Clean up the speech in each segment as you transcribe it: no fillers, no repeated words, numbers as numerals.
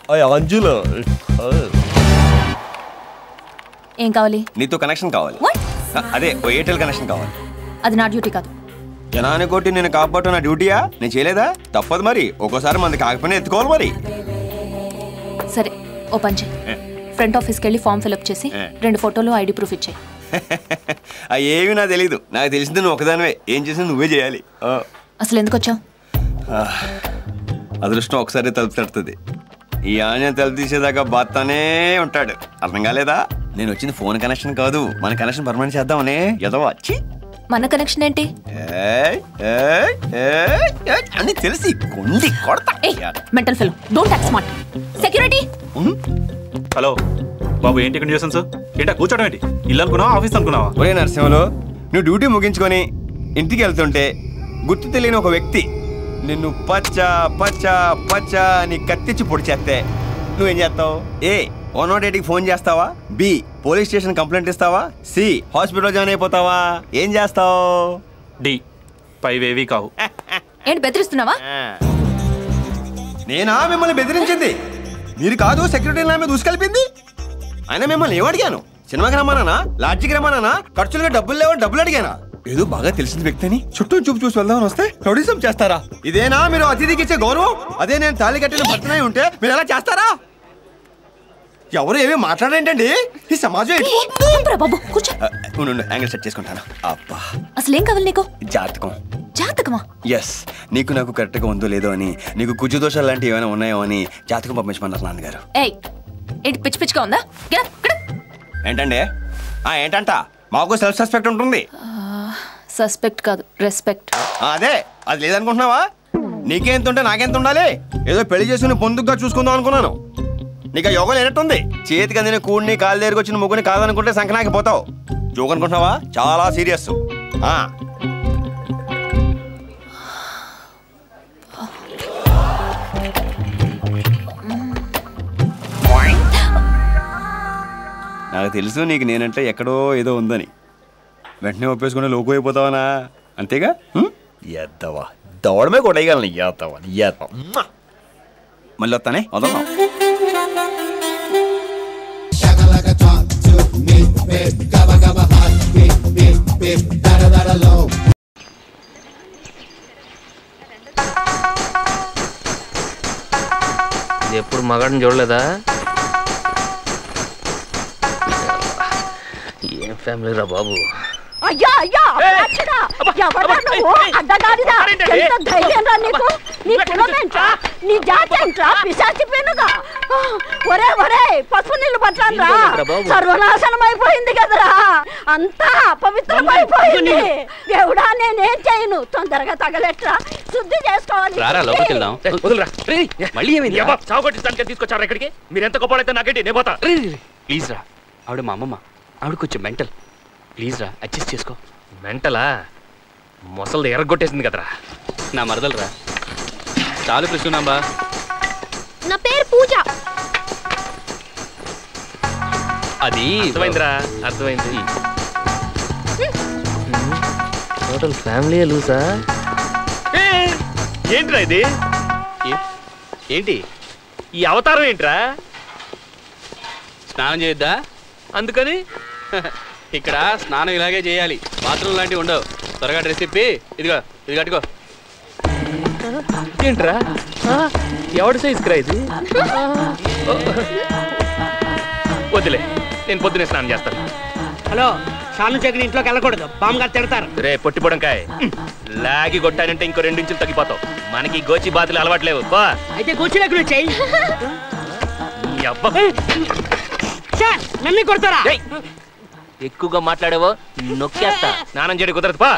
అంజులో ఏం కావాలి? నీతో కనెక్షన్ కావాలి. అదే ఎయిర్టెల్ కనెక్షన్ కావాలి. అది నా డ్యూటీ కాదు. జనాన్ని కొట్టి నేను కాపాడు నా డ్యూటీయా? నేను చేయలేదా? తప్పదు మరి. ఒక్కోసారి మంది కాకపోయినా ఎత్తుకోవాలి మరి. సరే ఓ పని చేయి, ఫ్రంట్ ఆఫీస్కి వెళ్ళి ఫామ్ ఫిల్అప్ చేసి 2 ఫోటోలు ఐడి ప్రూఫ్ ఇచ్చాయి. ఏమి నాకు తెలీదు. నాకు తెలిసింది నువ్వు ఒకదానివే. ఏం చేసింది నువ్వే చేయాలి. అసలు ఎందుకు వచ్చావు? అదృష్టం ఒకసారి తలుపు తడుతుంది. ఈ ఆంజనేయ తలుపు తీసేదాకా బాత్తానే ఉంటాడు. అర్థం కాలేదా? నేను వచ్చింది ఫోన్ కనెక్షన్ కాదు, మన కనెక్షన్ పర్మనెంట్ చేద్దామనే. ఏదో వచ్చి మన కనెక్షన్ ఏంటి అని తెలిసి కొండి కొడతా. Mental fellow, don't act smart. Security. Hello బాబు, ఏంటి ఇక్కడ న్యూసెన్స్? ఏంటా కూర్చోడం ఏంటి? ఇల్లు అనుకున్నావా ఆఫీస్ అనుకున్నావా? ఒరే నరసింహలో, నువ్వు డ్యూటీ ముగించుకొని ఇంటికి వెళ్తుంటే గుర్తు తెలియని ఒక వ్యక్తి నిన్ను పచ్చ పచ్చ పచ్చ అని కత్తిచ్చి పొడి చేస్తే నువ్వేం చేస్తావు? ఏ 108కి ఫోన్ చేస్తావా? బి పోలీస్ స్టేషన్ కంప్లైంట్ ఇస్తావా? సి హాస్పిటల్ జాయిన్ అయిపోతావా? ఏం చేస్తావు? డి పైవేవి కావు. ఏంటి బెదిరిస్తున్నావా? నేనా మిమ్మల్ని బెదిరించింది? మీరు కాదు సెక్యూరిటీ నా మీద దూసుకెళ్ళింది. అయినా మిమ్మల్ని ఏమడిగాను? సినిమాకి రమ్మన్నానా? లాడ్జికి రమ్మన్నానా? ఖర్చులుగా డబ్బులు లేవని డబ్బులు అడిగానా? ఏదో బాగా తెలిసిన వ్యక్తిని చుట్టూ చూపు చూసి వెళ్దామని వస్తే ప్రొడ్యూసం చేస్తారా? ఇదేనా మీరు అతిథికి ఇచ్చే గౌరవం? అదే నేను తాళి కట్టిన భర్తనై ఉంటే మీరు ఎలా చేస్తారా? ఎవరు ఏమీ మాట్లాడేంటండి? ఈ సమాజం యాంగిల్ సెట్ చేసుకుంటాను. అబ్బా, అసలు ఏం కావాలి నీకు? జాతకం. జాతకమా? ఎస్, నీకు నాకు కరెక్ట్ గా ఉందో లేదో అని, నీకు కుజు దోషాలు లాంటివి ఏమైనా ఉన్నాయో అని జాతకం పంపించమన్నారు నాన్నగారు. ఏంటి పిచ్చి పిచ్చిగా ఉందా? ఏంటండి? ఏంటంట? మాకు సెల్ఫ్ సస్పెక్ట్ ఉంటుంది. సస్పెక్ట్ కాదు, రెస్పెక్ట్. అదే, అది లేదనుకుంటున్నావా? నీకెంత ఉంటే నాకెంత ఉండాలి? ఏదో పెళ్లి చేసుకుని పొందుగా చూసుకుందాం అనుకున్నాను. నీకు యోగం లేనట్టుంది. చేతికి అందిన కూడిని కాలు దగ్గరకు వచ్చిన ముగ్గుని కాదనుకుంటే సంకనాకి పోతావు. జోక్ అనుకుంటున్నావా? చాలా సీరియస్. నాకు తెలుసు నీకు నేనంటే ఎక్కడో ఏదో ఉందని. వెంటనే ఒప్పేసుకుంటే లోకు అయిపోతావనా? అంతేగా? ఎద్దవా దవడమే కొట్టగలను. ఎద్దవా ఎద్దవా. మళ్ళీ వస్తానే వదలం. ఎప్పుడు మగాడిని చూడలేదా? ఏం ఫ్యామిలీ రా బాబు. అయ్యా అయ్యా ఎవరా నువ్వు? అడ్డగాడిదా? ఎంత ధైర్యం రా నీకు? నీ కులమేంట్రా? నీ జాతి ఏంట్రా? పిశాచి పెనుగా. ఒరే ఒరే, పసుపు నీళ్ళు పట్టాన్రా. సర్వనాశనం అయిపోయింది కదరా, అంతా అపవిత్రమైపోయింది. దేవుడా, నేనేం చేయను? తొందరగా తగలెట్రా, శుద్ధి చేసుకోవాలి. తీసుకొచ్చారా ఇక్కడికి? మీరు ఎంత గొప్ప నాకేంటి? నేను పోతా. ప్లీజ్ రా, ఆవిడ మా అమ్మమ్మ. ఆవిడ కొంచెం మెంటల్. ప్లీజ్ రా, అడ్జస్ట్ చేసుకో. మెంటలా? మొసలు ఎరగొట్టేసింది కదరా. నా మరదలు రా. చాలు కృష్ణాంబా. నా పేరు పూజ. అది అర్థమైందిరా, అర్థమైంది. టోటల్ ఫ్యామిలీ లూసా? ఏంట్రా ఇది? ఏంటి ఈ అవతారం? ఏంట్రా? స్నానం చేయొద్దా? అందుకని ఇక్కడ స్నానం ఇలాగే చేయాలి. బాత్రూమ్ లాంటివి ఉండవు. త్వరగా డ్రెస్ తిప్పి ఇదిగో ఇది కట్టుకో. ఏంట్రా ఎవడి సైజ్ క్రా ఇది? వద్దులే, నేను పొద్దునే స్నానం చేస్తాను. హలో, స్నానం చేయకుండా ఇంట్లోకి వెళ్ళకూడదు, బామ్మగారు తిడతారు. రే పొట్టి పొడంకాయ, లాగి కొట్టానంటే ఇంకో 2 ఇంచులు తగ్గిపోతావు. మనకి గోచి బాతులు అలవాట్లేవు. అయితే గోచి లేకుండా చెయ్యి. నన్ను కొడతారా? ఎక్కువగా మాట్లాడావో నొక్కేస్తా. స్నానం చేయడం కుదరదు. పా,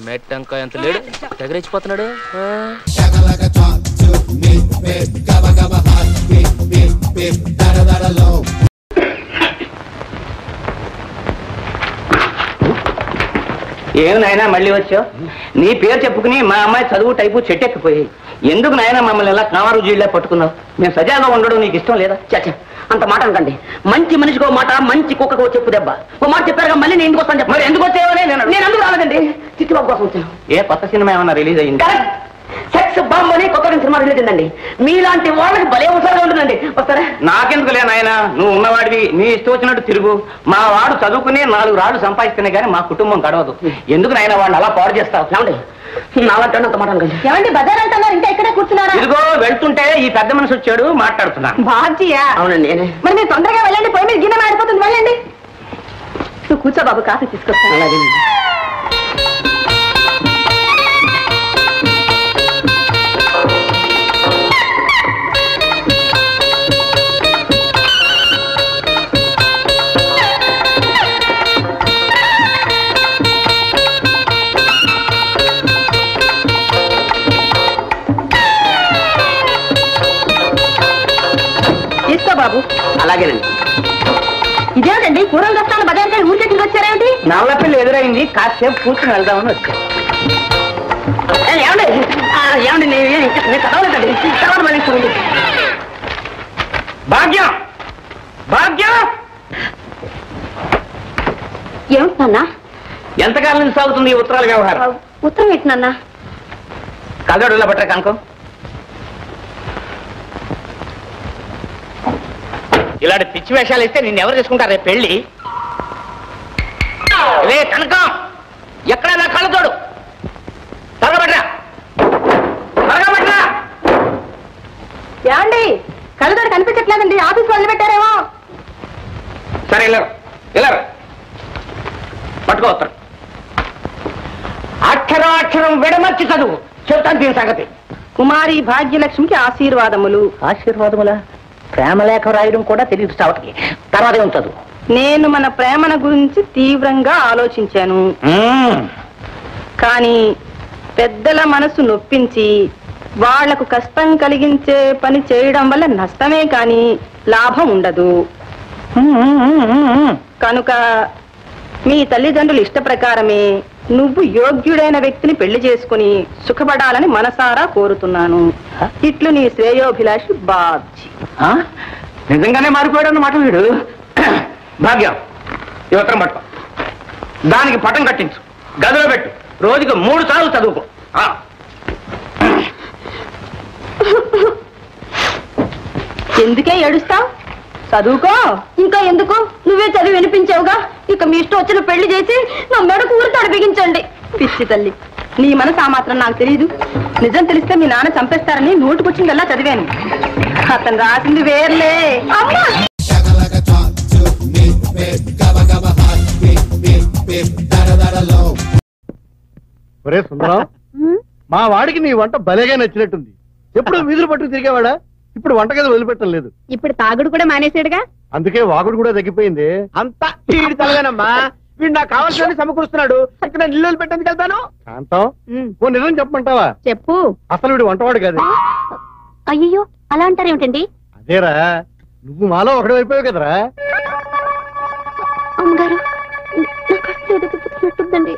మెట్టంకాయ అంత లేడు, తెగరేచిపోతున్నాడు. ఏమి నాయనా మళ్ళీ వచ్చావు? నీ పేరు చెప్పుకుని మా అమ్మాయి చదువు టైపు చెట్టెక్కిపోయి ఎందుకు నాయనా మమ్మల్ని ఎలా కామారు జీళ్ళే పట్టుకున్నావు? మేము సజాగా ఉండడం నీకు ఇష్టం లేదా? చచ్చ, అంత మాట అనకండి. మంచి మనిషికో మాట, మంచి కుక్కకో చెప్పు దెబ్బ. ఓ మాట చెప్పారుగా, మళ్ళీ నేను ఎందుకు వస్తాను చెప్ప. మరి ఎందుకు వచ్చావని నేను ఎందుకు రాలేదండి? చిట్టిబాబు కోసం వచ్చాను. ఏ కొత్త సినిమా ఏమన్నా రిలీజ్ అయ్యింది? సెక్స్ బాంబు అని కొత్త సినిమా రిలీజ్ అయిందండి. మీలాంటి వాళ్ళకి భలే అవసరంగా ఉంటుందండి. వస్తారా? నాకెందుకులే నాయన, నువ్వు ఉన్నవాడివి, నీ ఇష్టం వచ్చినట్టు తిరుగు. మా వాడు చదువుకునే 4 రాళ్ళు సంపాదిస్తేనే కానీ మా కుటుంబం గడవదు. ఎందుకు నాయన వాడిని అలా పాడు చేస్తావు? ఏమండి నాలంటే అంత మాట అనుకోండి. ఏమండి బజార్ అంటున్నారు, ఇంకా ఇక్కడే కూర్చున్నారా? ఇదిగో వెళ్తుంటే ఈ పెద్ద మనిషి వచ్చాడు, మాట్లాడుతున్నా. బాధ్యా? అవునండి. మరి మీరు తొందరగా వెళ్ళండి, పోయి మీరు గిన్నె మాడిపోతుంది, వెళ్ళండి. నువ్వు కూర్చో బాబు, కాఫీ తీసుకొస్తాను. అలాగే. బాబు అలాగేనండి. ఇదేమిటండి కూరలు తెస్తాను బజార్కి ఊరికే తిరిగి వచ్చారేమిటి? నల్లపిల్లి ఎదురైంది, కాసేపు కూర్చుని వెళ్దామని వచ్చాను. ఏమండి ఏమండి చదవలేదండి, చదవమని. భాగ్యం భాగ్యం ఏమిటన్నా? ఎంతకాలం నుంచి సాగుతుంది ఈ ఉత్తరాల వ్యవహారం? ఉత్తరం ఏంటన్నా? కదడులా పట్టరా కనుకో. ఇలాంటి పిచ్చి వేషాలు ఇస్తే నిన్ను ఎవరు చేసుకుంటారు రేపు పెళ్లి? ఇవే కనకం, ఎక్కడ నా కళ్ళు తోడు, తరగబట్రా తరగబట్రా. ఏమండి కళ్ళు తోడు కనిపించట్లేదండి, ఆఫీస్ వదిలి పెట్టారేమో. సరే వెళ్ళరు వెళ్ళరు, పట్టుకోవస్తారు. అక్షరం అక్షరం విడమర్చి చదువు, చెప్తాను దీని సంగతి. కుమారి భాగ్యలక్ష్మికి ఆశీర్వాదములు. ఆశీర్వాదములా? ప్రేమలేఖ రాయడం కూడా తెలియదు చావటికి. తర్వాత ఏముంచదు. నేను మన ప్రేమల గురించి తీవ్రంగా ఆలోచించాను, కానీ పెద్దల మనసు నొప్పించి వాళ్లకు కష్టం కలిగించే పని చేయడం వల్ల నష్టమే కానీ లాభం ఉండదు. కనుక మీ తల్లిదండ్రుల ఇష్ట ప్రకారమే నువ్వు యోగ్యుడైన వ్యక్తిని పెళ్లి చేసుకుని సుఖపడాలని మనసారా కోరుతున్నాను. ఇట్లు నీ శ్రేయోభిలాషి బాబ్జీ. నిజంగానే మారిపోయాడు అన్నమాట వీడు. భాగ్యం ఈ ఉత్తరం పట్టుకో, దానికి పటం కట్టించు, గదిలో పెట్టు, రోజుకి 3 సార్లు చదువుకో. ఎందుకే ఏడుస్తావు? చదువుకో. ఇంకా ఎందుకు? నువ్వే చదివి వినిపించావుగా, ఇక మీ ఇష్టం వచ్చిన పెళ్లి చేసి నా మెడకు ఊరితాడు బిగించండి. పిచ్చి తల్లి, నీ మనసు ఆ మాత్రం నాకు తెలియదు. నిజం తెలిస్తే మీ నాన్న చంపేస్తారని నోటుకొచ్చిందల్లా చదివాను. అతను రాసింది వేర్లే. ఒరే సుందరం, మా వాడికి నీ వంట భలేగా నచ్చినట్టుంది. ఎప్పుడు వీధులు పట్టుకు తిరిగేవాడా? ఇప్పుడు వంటగది వదిలిపెట్టడం లేదు. ఇప్పుడు తాగుడు కూడా మానేసాడుగా, అందుకే వాగుడు కూడా తగ్గిపోయింది. అంతా వీడి తలగానమ్మా. వీడు నాకు కావాల్సిన సమకూరుస్తున్నాడు, ఇక్కడ నేను ఇల్లు పెట్టేందుకు వెళ్తాను. కాంతం, ఓ నిజం చెప్పమంటావా? చెప్పు. అసలు వీడు వంటవాడు కాదు. అయ్యో అలా అంటారేమిటండి? అదేరా, నువ్వు మాలో ఒకటి అయిపోయావు కదరా. అమ్మగారు ఎదుగుతుందండి.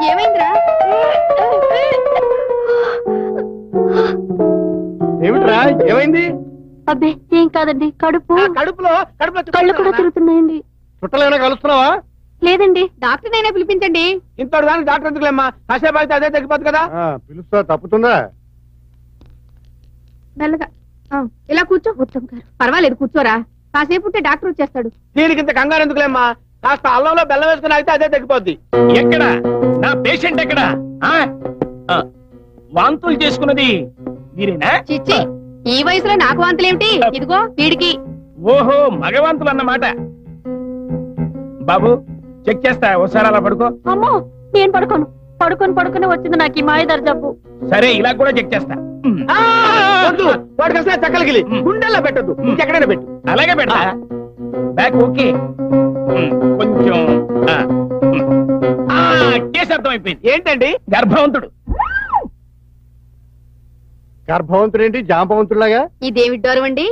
ఏమైందిరా? ఏమిట్రా ఏమైంది? అబ్బే ఏం కాదండి, కడుపులో కళ్ళు కూడా తిరుగుతున్నాయండి. చుట్టలేనా కలుస్తున్నావా? లేదండి, డాక్టర్ అయినా పిలిపించండి. ఇంతటి దానికి డాక్టర్ ఎందుకులేమ్మా, కాసేపు అయితే అదే తగ్గిపోతుంది కదా. పిలుస్తా, తప్పుతుందా? మెల్లగా ఇలా కూర్చో. ఉత్తమ్ గారు పర్వాలేదు, కూర్చోరా, కాసేపు ఉంటే డాక్టర్ వచ్చేస్తాడు. దీనికి ఇంత కంగారు ఎందుకులేమ్మా, కాస్త అల్లంలో బెల్లం వేసుకుని అయితే అదే తగ్గిపోద్ది. ఎక్కడ నా పేషెంట్ ఎక్కడ? వాంతులు చేసుకున్నది మీరేనా? చిచ్చి, ఈ వయసులో నాకు వాంతులేమిటి? ఇదిగో వీడికి. ఓహో, మగవాంతులు అన్నమాట. బాబు చెక్ చేస్తా, ఒకసారి అలా పడుకో. అమ్మో నేను పడుకోను. పడుకొని వచ్చింది నాకు ఈ మాయదారి జబ్బు. సరే ఇలా కూడా చెక్ చేస్తా. వాడికి అసలు చక్కలకి గుండెల్లో పెట్టద్దు, ఇంకెక్కడైనా పెట్టు. అలాగే పెడతా. బ్యాక్ ఓకే, కొంచెం కేసు అర్థమైపోయింది. ఏంటండి? గర్భవంతుడు. గర్భవంతుడేంటి జాంబవంతుడులాగా? ఇదేమి విడ్డూరం అండి?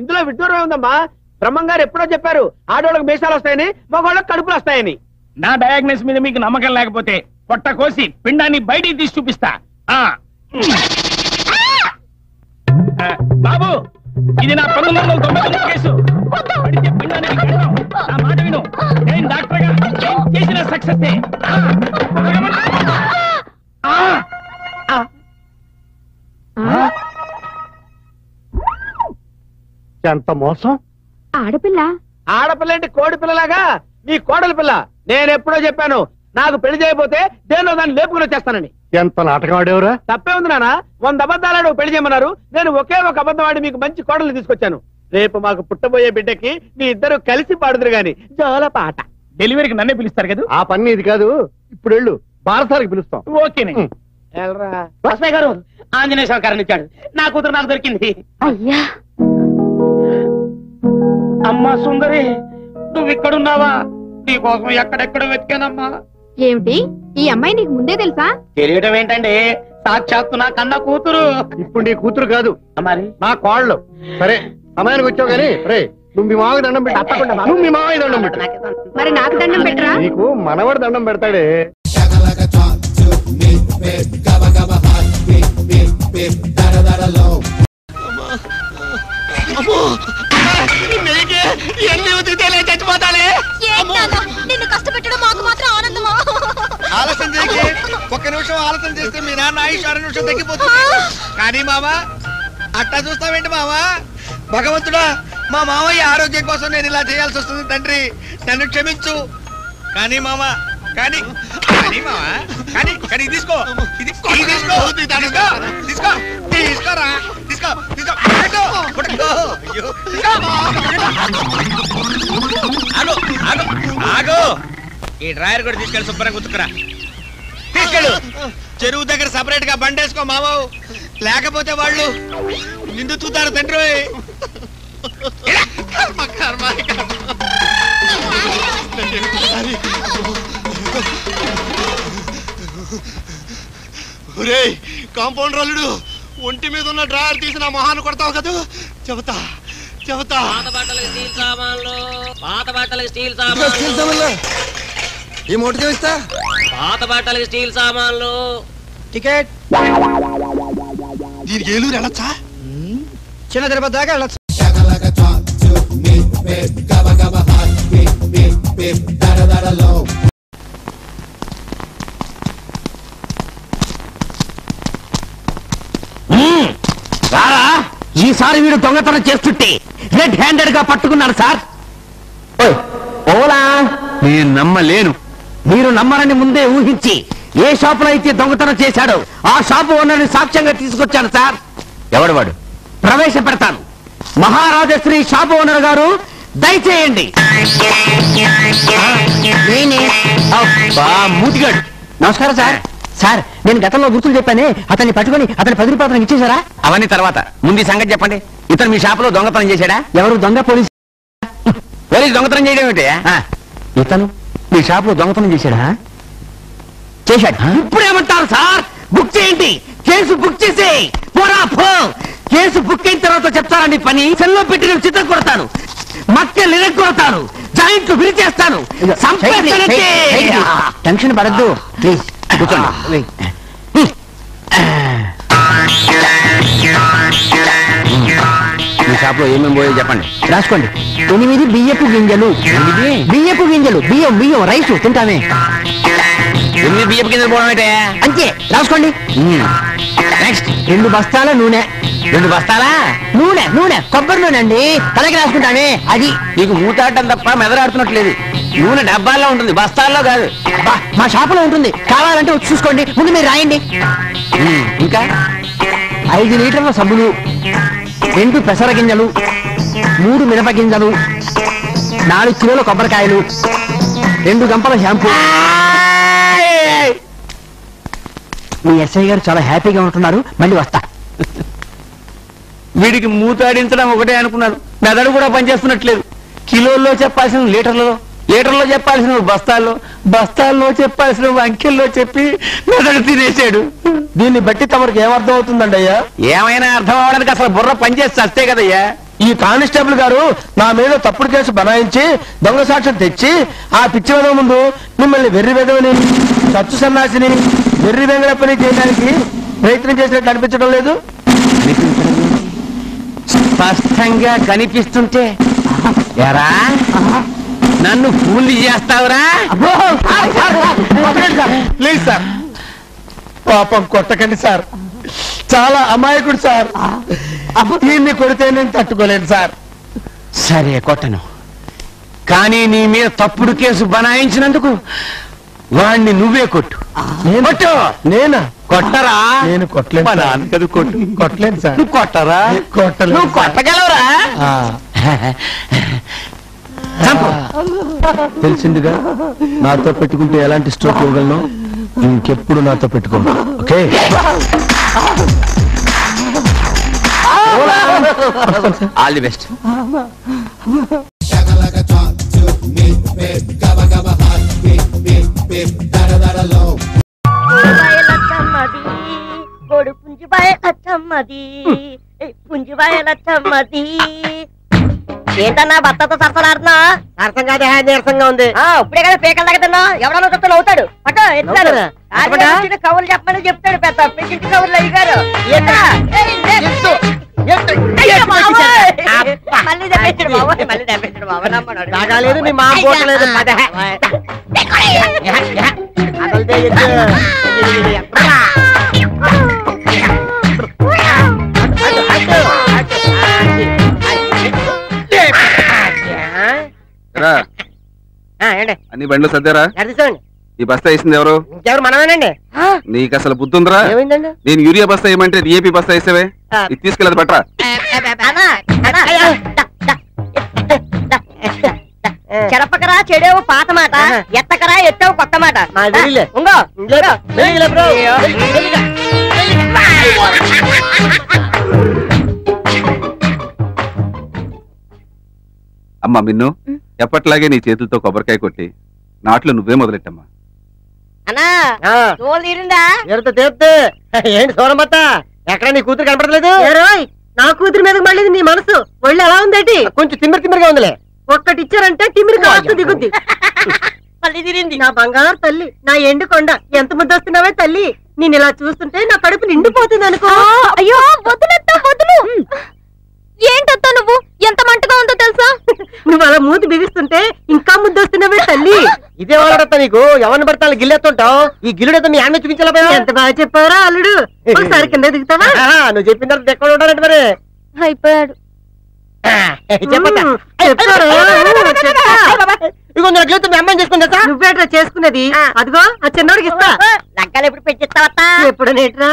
ఇందులో విడ్డూరం ఉందమ్మా. బ్రహ్మం గారు ఎప్పుడో చెప్పారు, ఆడవాళ్ళకి మీసాలు వస్తాయని, మగవాళ్ళకి కడుపులు వస్తాయని. నా డయాగ్నోస్ మీద మీకు నమ్మకం లేకపోతే పొట్ట కోసి పిండాన్ని బయటికి తీసి చూపిస్తా. బాబు, ఇది నా 1999 కేసు. పడితే పిండాన్ని కడతాం. నా మాట విను, నేను డాక్టర్గా చేసిన సక్సెస్. ఎంత మోసం. ఆడపిల్ల ఆడపిల్ల అంటే కోడి పిల్లలాగా మీ కోడలి పిల్ల. నేను ఎప్పుడో చెప్పాను నాకు పెళ్లి చేయకపోతే దేనిలో దాన్ని లేపుకుని వచ్చేస్తానని. ఎంత నాటకం ఆడేవరా. తప్పే ఉంది నాన్న. 100 అబద్ధాలు పెళ్లి చేయమన్నారు. నేను ఒకే ఒక అబద్ధం ఆడి మీకు మంచి కోడలు తీసుకొచ్చాను. రేపు మాకు పుట్టబోయే బిడ్డకి మీ ఇద్దరు కలిసి పాడుదురు గాని జోల పాట. డెలివరీకి నన్నే పిలుస్తారు కదా. ఆ పని ఇది కాదు. ఇప్పుడు వెళ్ళు, బారసారికి పిలుస్తాం. ఓకేనే. బస్మయ్య గారు ఆంజనేయ సహకారం ఇచ్చాడు. నా కూతురు నాకు దొరికింది. అయ్యా అమ్మా సుందరి, నువ్వు ఇక్కడున్నావా? నీ కోసం ఎక్కడెక్కడ వెతికానమ్మా. ఏమిటి ఈ అమ్మాయి నీకు ముందే తెలుసా? తెలియటం ఏంటండి, సాక్షాత్తు నా కన్న కూతురు. ఇప్పుడు నీ కూతురు కాదు, మరి నా కోళ్ళు. సరే సమయానికి వచ్చావు కానీ రే, నువ్వు మీ మామయ్య దండం పెట్టు. తప్పకుండా బాబు. నువ్వు మీ మామయ్య దండం పెట్టు. మరి నాకు దండం పెట్టరా? నీకు మనవడు దండం పెడతాడే. చచ్చిపోతానే. నిన్ను కష్టపెట్టడం మాకు మాత్రం ఆనందమా? ఆలస్యం చేయకే. ఒక్క నిమిషం ఆలస్యం చేస్తే మీ నాన్న ఆయుష్ 6 నిమిషం తగ్గిపోతుంది. కానీ మామా అట్టా చూస్తావేంటి మామా? భగవంతుడా, మా మామయ్య ఆరోగ్యం కోసం నేను ఇలా చేయాల్సి వస్తుంది. తండ్రి నన్ను క్షమించు. కానీ మామా, కానీ కానీ మామా, కానీ కానీ తీసుకో, ఇది తీసుకో, తీసుకో, తీసుకో, తీసుకోరా, తీసుకో, తీసుకో, పట్టుకో, పట్టుకో. అయ్యో, ఆగు, ఆగు, ఆగు. ఈ డ్రాయర్ కూడా తీసుకెళ్ళి శుభ్రంగా ఉతుకురా. తీసుకెళ్ళు. చెరువు దగ్గర సపరేట్ గా బండేసుకో మామవు, లేకపోతే వాళ్ళు నిండు చూతారు తండ్రి. కాంపౌండ్ అల్లుడు, ఒంటి మీద ఉన్న డ్రాయర్ తీసి నా మొహాన్ని కొడతావు కదా. చెబుతా చెబుతా. పాత బట్టలకు స్టీల్ సామాన్లు. ఈ మూటకి ఇస్తా. పాత బట్టలకు స్టీల్ సామాన్లు. టికెట్. దీనికి ఏలూరు వెళ్ళొచ్చా? చిన్న తిరుపతి దాకా వెళ్ళొచ్చు. రారా, ఈసారి వీడు దొంగతనం చేస్తుంటే రెడ్ హ్యాండెడ్ గా పట్టుకున్నాను సార్. ఓలా, నేను నమ్మలేను. మీరు నమ్మరని ముందే ఊహించి ఏ షాపులో అయితే దొంగతనం చేశాడో ఆ షాపు ఓనర్ని సాక్ష్యంగా తీసుకొచ్చాను సార్. ఎవడు వాడు? ప్రవేశపెడతాను. మహారాజశ్రీ షాపు ఓనర్ గారు దయచేయండి. మూతిగాడు. నమస్కారం సార్. సార్, నేను గతంలో గుర్తులు చెప్పానే, అతన్ని పట్టుకుని అతని 10 రూపాయలు ఇచ్చేశారా? అవన్నీ తర్వాత, ముందు సంగతి చెప్పండి. ఇతను మీ షాపులో దొంగతనం చేశాడా? ఎవరు? దొంగ పోలీసు. పోలీసు దొంగతనం చేయడం ఏంటి? ఇతను మీ షాపులో దొంగతనం చేశాడా? చేశాడు. ఇప్పుడు ఏమంటారు సార్? బుక్ చేయండి, కేసు బుక్ చేసి కేసు బుక్ అయిన తర్వాత చెప్తారండి పని. సెల్లో పెట్టి నేను చిత్రం కొడతాను, మక్కలు ఇరగొడతాను, జాయింట్లు విరిచేస్తాను. టెన్షన్ పడద్దు ప్లీజ్. మీ షాప్ లో ఏమేమి పోయో చెప్పండి. రాసుకోండి. 8 బియ్యపు గింజలు. బియ్యపు గింజలు, బియ్యం బియ్యం రైస్ తింటామే. 8 బియ్యపు గింజలు పోవడం అంటే అంతే. రాసుకోండి. నెక్స్ట్ 2 బస్తాల నూనె. 2 బస్తాలా నూనె? నూనె కొబ్బరి నూనె అండి, తలకి రాసుకుంటామే. అది నీకు మూతాడటం తప్ప మెదరాడుతున్నట్లేదు. నూనె డబ్బాల్లో ఉంటుంది, బస్తాల్లో కాదు. మా షాపులో ఉంటుంది, కావాలంటే వచ్చి చూసుకోండి. ముందు మీరు రాయండి. ఇంకా 5 లీటర్ల సబ్బులు, 2 పెసర గింజలు, 3 మిరప గింజలు, 4 కిలోల కొబ్బరికాయలు, 2 గంపల షాంపూ. మీ ఎస్ఐ గారు చాలా హ్యాపీగా ఉంటున్నారు. మళ్ళీ వస్తా. వీడికి మూతాడించడం ఒకటే అనుకున్నాను, మెదడు కూడా పనిచేస్తున్నట్లేదు. కిలోల్లో చెప్పాల్సిన లీటర్లలో, లీటర్లో చెప్పాల్సిన బస్తాల్లో, బస్తాల్లో చెప్పాల్సిన అంకెల్లో చెప్పి మెదడు తినేసాడు. దీన్ని బట్టి తమరికి ఏమర్థం అవుతుందండి అయ్యా? ఏమైనా అర్థం అవడానికి అసలు బుర్ర పనిచేసి వస్తే కదయ్యా. ఈ కానిస్టేబుల్ గారు నా మీద తప్పుడు కేసు బనాయించి దొంగ సాక్ష్యం తెచ్చి ఆ పిచ్చి వెదవ ముందు మిమ్మల్ని వెర్రి వెదవని, సచ్చు సన్నాసిని, వెర్రి వెంగళ పని చేయడానికి ప్రయత్నం చేసినట్టు అనిపించడం లేదు? స్పష్టంగా కనిపిస్తుంటే ఎరా నన్ను ఫూల్ చేస్తావురా? ప్లీజ్ సార్, పాపం కొట్టకండి సార్. చాలా అమాయకుడు సార్. దీన్ని కొడితే నేను తట్టుకోలేను సార్. సరే కొట్టను, కానీ నీ మీద తప్పుడు కేసు బనాయించినందుకు వాణ్ణి నువ్వే కొట్టు. కొట్టు. నేనా? కొట్టరా? నేను కొట్టలేదు. మా నాన్న కదా కొట్టు. కొట్టలేదు సార్. నువ్వు కొట్టరా? కొట్టలేదు. నువ్వు కొట్టగలవురా? తెలిసిందిగా, నాతో పెట్టుకుంటే ఎలాంటి స్ట్రోక్ ఇవ్వగలను. ఇంకెప్పుడు నాతో పెట్టుకోండి, ఓకే? All the best. ఏంటన్నా భర్తతో సరసలాడుతున్నా? అర్థం కాదు, నీరసంగా ఉంది. ఇప్పుడే కదా పేకల దగ్గర తిన్నా. ఎవడన్నా చెప్తే అవుతాడు. పట్టు ఎత్తాడు. కవులు చెప్పమని చెప్తాడు పెద్ద పెద్ద కవులు అయ్యారు. మళ్ళీ తెప్పించాడు బాబు, మళ్ళీ తెప్పించాడు బాబు. తాగాలేదు, నీ మా పోటలేదు. అన్ని బండ్లు సర్దారా? ఈ బస్తా వేసింది ఎవరు? ఇంకెవరు? మనమేనండి. నీకు అసలు బుద్ధి ఉందిరా? ఏమైందండి? నేను యూరియా బస్తా ఏమంటే డిఏపి బస్తా వేసావే, ఇది తీసుకెళ్ళదు పట్రా. చెరపకరా చెడేవు పాత మాట, ఎత్తకరా ఎత్తావు కొత్త మాట. ఉంగో అమ్మా మిన్ను, ఎప్పట్లాగే నీ చేతులతో కొబ్బరికాయ కొట్టి నాట్లు నువ్వే మొదలెట్టమ్మా. అన్నా తోలు తీరిందా? ఏంటి సోనమ్మత్త, ఎక్కడ నీ కూతురు కనపడలేదు? నా కూతురు మీదకి మళ్ళీ నీ మనసు ఒళ్ళు ఎలా ఉందేటి? కొంచెం తిమ్మిరి తిమ్మిరిగా ఉందిలే. ఒక్కటి ఇచ్చారంటే తిమ్మిరి కావచ్చు దిగుద్ది. మళ్ళీ తిరింది. నా బంగారు తల్లి, నా ఎండు కొండ, ఎంత ముద్దొస్తున్నావే తల్లి. నేను ఇలా చూస్తుంటే నా కడుపు నిండిపోతుంది అనుకో. అయ్యో వదులెత్తా వదులు. ఏంటత్తా నువ్వు, ఎంత మంటగా ఉందో తెలుసా? నువ్వు అలా మూతి బిగిస్తుంటే ఇంకా ముద్దొస్తున్నావే తల్లి. ఇదే వాళ్ళడతా నీకు, ఎవరిని పడతా గిల్లెత్తుంటావు. ఈ గిల్లుడైతే మీ ఆమె చూపించలే. ఎంత బాగా చెప్పారా అల్లుడు. ఒకసారి కింద దిగుతావా? నువ్వు చెప్పిన తర్వాత ఎక్కడ ఉంటారంటే మరి అయిపోయాడు. అమ్మాయి చేసుకుందా? నువ్వేట్రా చేసుకున్నది? అదిగో ఆ చిన్నోడికి ఇస్తా. లగ్గాలు ఎప్పుడు పెట్టిస్తావా? ఎప్పుడు నేట్రా?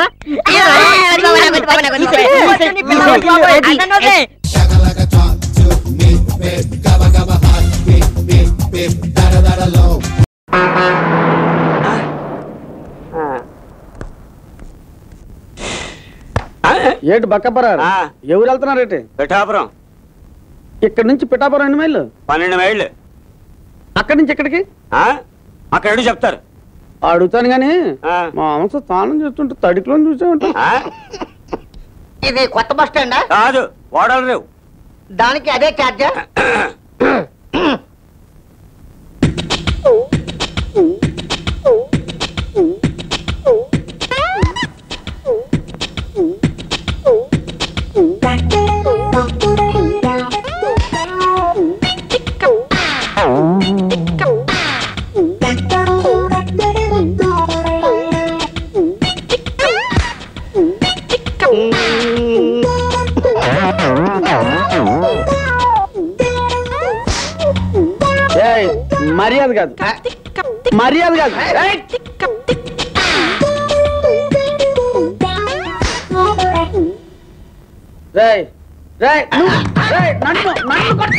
ఏంటి బక్కపరా? ఎవరు వెళ్తున్నారేంటి? పిఠాపురం. ఇక్కడ నుంచి పిఠాపురం ఎన్ని మైళ్ళు? 12 మైళ్ళు. అక్కడి నుంచి ఎక్కడికి? అక్కడ చెప్తారు. అడుగుతాను గాని మా అమ్మ స్నానం చేస్తుంటే తడికిలో చూసామంట. ఇది కొత్త బస్ స్టాండా? కాదు, ఓడలు రేవు. దానికి అదే చార్జా? మర్యాద కాదు, మర్యాద కాదు. రేయ్ రేయ్ నన్ను కొట్టు.